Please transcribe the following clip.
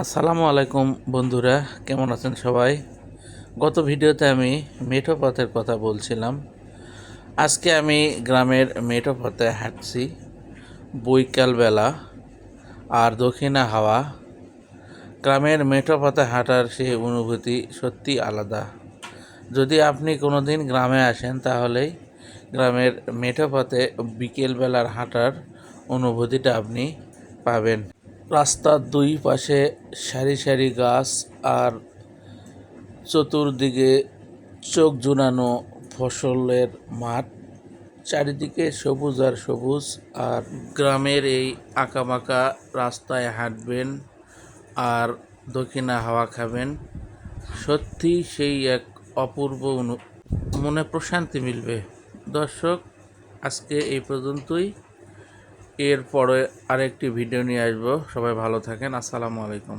আসসালামু আলাইকুম বন্ধুরা, কেমন আছেন সবাই? গত ভিডিওতে আমি মেঠো পথের কথা বলছিলাম। আজকে আমি গ্রামের মেঠো পথে হাঁটছি বৈকালবেলা আর দক্ষিণা হাওয়া। গ্রামের মেঠো পথে হাঁটার সেই অনুভূতি সত্যি আলাদা। যদি আপনি কোনো দিন গ্রামে আসেন তাহলেই গ্রামের মেঠো পথে বিকেলবেলার হাঁটার অনুভূতিটা আপনি পাবেন। রাস্তার দুই পাশে সারি সারি গাছ আর চতুর্দিকে চোখ জুড়ানো ফসলের মাঠ, চারিদিকে সবুজ আর সবুজ। আর গ্রামের এই আঁকাবাঁকা রাস্তায় হাঁটবেন আর দক্ষিণা হাওয়া খাবেন, সত্যি সেই এক অপূর্ব মনে প্রশান্তি মিলবে। দর্শক, আজকে এই পর্যন্তই। এরপরে আরেকটি ভিডিও নিয়ে আসবো। সবাই ভালো থাকেন। আসসালামু আলাইকুম।